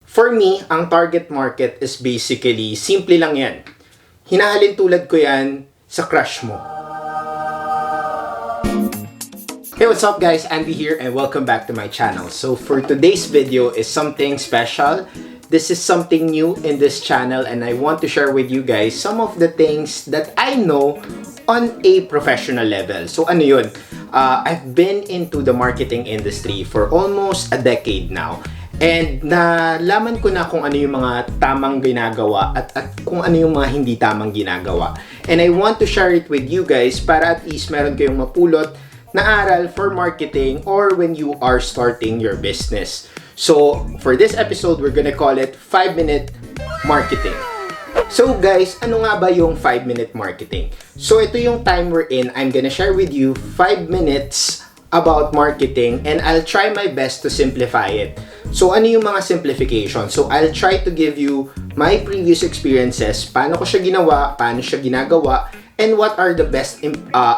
For me, ang target market is basically, simple lang yan. Hinahalin tulad ko yan sa crush mo. Hey, what's up guys? Anvey here and welcome back to my channel. So for today's video is something special. This is something new in this channel and I want to share with you guys some of the things that I know on a professional level. So ano yun? I've been into the marketing industry for almost a decade now. And nalaman ko na kung ano yung mga tamang ginagawa at kung ano yung mga hindi tamang ginagawa. And I want to share it with you guys para at least meron kayong mapulot na aral for marketing or when you are starting your business. So, for this episode, we're gonna call it 5-minute marketing. So guys, ano nga ba yung 5-minute marketing? So ito yung time we're in. I'm gonna share with you 5 minutes about marketing and I'll try my best to simplify it. So ano yung mga simplification? So I'll try to give you my previous experiences, paano ko siya ginawa, paano siya ginagawa, and what are the best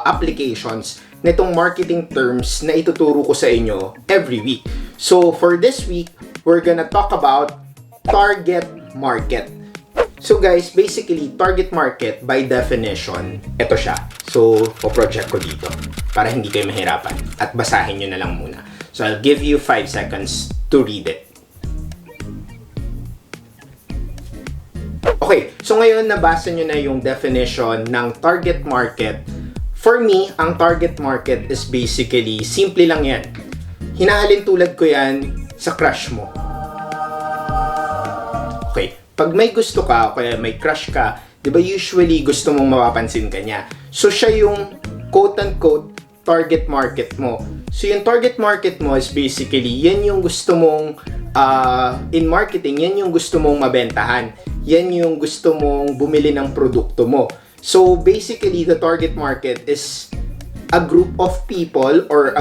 applications nitong marketing terms na ituturo ko sa inyo every week. So for this week, we're gonna talk about target market. So guys, basically, target market by definition, ito siya. So, po-project ko dito para hindi kayo mahirapan at basahin nyo na lang muna. So, I'll give you 5 seconds to read it. Okay, so ngayon nabasa nyo na yung definition ng target market. For me, ang target market is basically, simple lang yan. Hinahalin tulad ko yan sa crush mo. Okay, pag may gusto ka o kaya may crush ka, di ba usually gusto mong mapapansin ka niya. So siya yung quote-unquote target market mo. So yung target market mo is basically, yan yung gusto mong, in marketing, yan yung gusto mong mabentahan. Yan yung gusto mong bumili ng produkto mo. So basically, the target market is a group of people or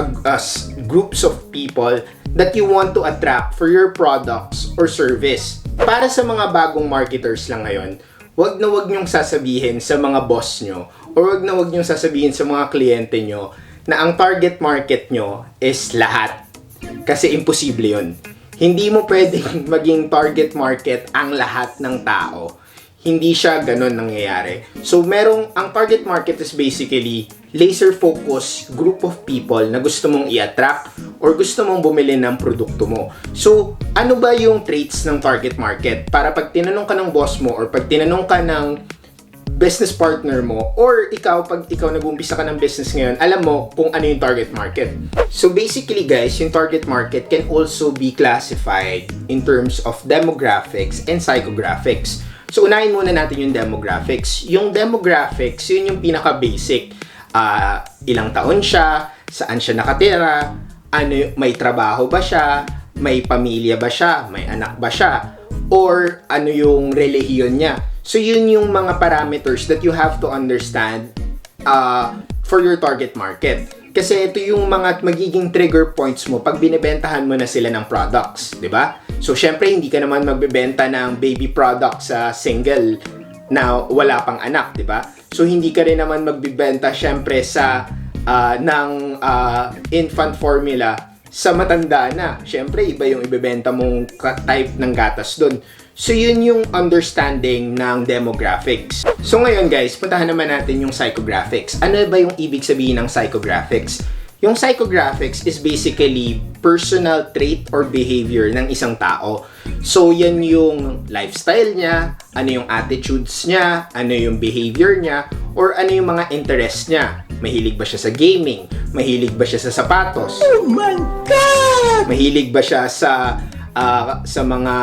groups of people that you want to attract for your products or service. Para sa mga bagong marketers lang ngayon, wag na wag niyong sasabihin sa mga boss nyo or wag na wag niyong sasabihin sa mga kliyente nyo na ang target market nyo is lahat. Kasi imposible yun. Hindi mo pwedeng maging target market ang lahat ng tao. Hindi siya ganun nangyayari. So, ang target market is basically laser-focused group of people na gusto mong i-attract or gusto mong bumili ng produkto mo. So, ano ba yung traits ng target market? Para pag tinanong ka ng boss mo or pag tinanong ka ng business partner mo or pag ikaw nag-uumpisa ka ng business ngayon, alam mo kung ano yung target market. So, basically guys, yung target market can also be classified in terms of demographics and psychographics. So, unahin muna natin yung demographics. Yung demographics, yun yung pinaka-basic. Ilang taon siya, saan siya nakatira, may trabaho ba siya, may pamilya ba siya, may anak ba siya, or ano yung relihiyon niya. So, yun yung mga parameters that you have to understand for your target market. Kasi ito yung mga magiging trigger points mo pag binibentahan mo na sila ng products, di ba? So, syempre, hindi ka naman magbebenta ng baby products sa single na wala pang anak, di ba? So, hindi ka rin naman magbibenta, syempre, ng infant formula sa matanda na. Syempre, iba yung ibebenta mong type ng gatas doon. So, yun yung understanding ng demographics. So, ngayon guys, puntahan naman natin yung psychographics. Ano ba yung ibig sabihin ng psychographics? Yung psychographics is basically personal trait or behavior ng isang tao. So, yan yung lifestyle niya, ano yung attitudes niya, ano yung behavior niya, or ano yung mga interests niya. Mahilig ba siya sa gaming? Mahilig ba siya sa sapatos? Oh my God! Mahilig ba siya sa mga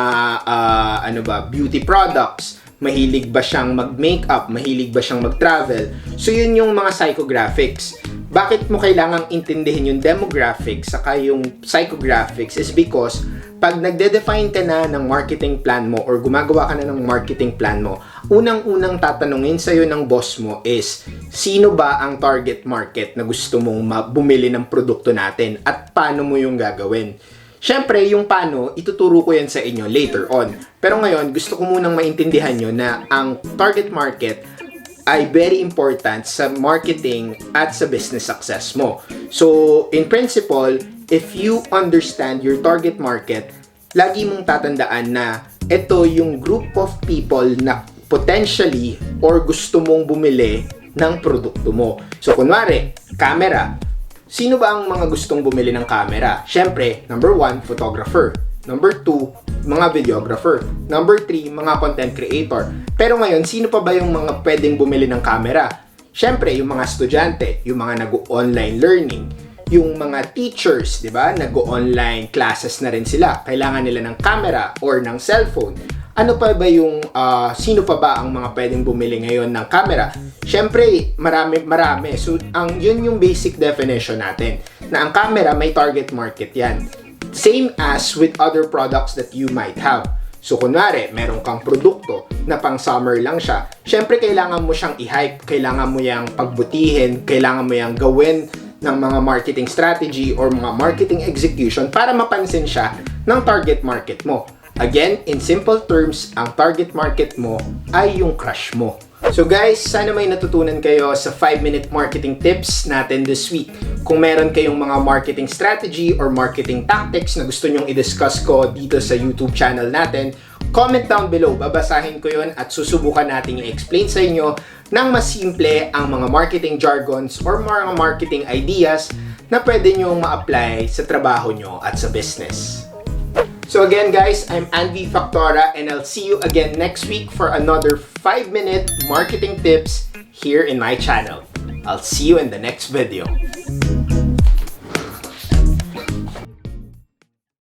beauty products? Mahilig ba siyang mag-makeup? Mahilig ba siyang mag-travel? So, yun yung mga psychographics. Bakit mo kailangang intindihin yung demographics saka yung psychographics is because pag nagde-define ka na ng marketing plan mo or gumagawa ka na ng marketing plan mo, unang-unang tatanungin sa'yo ng boss mo is, sino ba ang target market na gusto mong bumili ng produkto natin at paano mo yung gagawin? Siyempre, yung paano, ituturo ko yan sa inyo later on. Pero ngayon, gusto ko munang maintindihan nyo na ang target market ay very important sa marketing at sa business success mo. So, in principle, if you understand your target market, lagi mong tatandaan na ito yung group of people na potentially or gusto mong bumili ng produkto mo. So, kunwari, camera. Sino ba ang mga gustong bumili ng camera? Siyempre, number 1, photographer. Number 2, mga videographer. Number 3, mga content creator. Pero ngayon, sino pa ba yung mga pwedeng bumili ng camera? Siyempre, yung mga estudyante, yung mga nag-online learning, yung mga teachers, di ba? Nag-online classes na rin sila. Kailangan nila ng camera or ng cellphone. Ano pa ba yung, sino pa ba ang mga pwedeng bumili ngayon ng camera? Siyempre, marami. So, yun yung basic definition natin. Na ang camera, may target market yan. Same as with other products that you might have. So, kunwari, meron kang produkto na pang summer lang siya. Siyempre, kailangan mo siyang i-hype. Kailangan mo yang pagbutihin. Kailangan mo yang gawin ng mga marketing strategy or mga marketing execution para mapansin siya ng target market mo. Again, in simple terms, ang target market mo ay yung crush mo. So guys, sana may natutunan kayo sa 5-minute marketing tips natin this week. Kung meron kayong mga marketing strategy or marketing tactics na gusto nyong i-discuss ko dito sa YouTube channel natin, comment down below. Babasahin ko yun at susubukan nating i-explain sa inyo ng mas simple ang mga marketing jargons or mga marketing ideas na pwede nyong ma-apply sa trabaho nyo at sa business. So again guys, I'm Anvey Factora and I'll see you again next week for another 5-minute marketing tips here in my channel. I'll see you in the next video.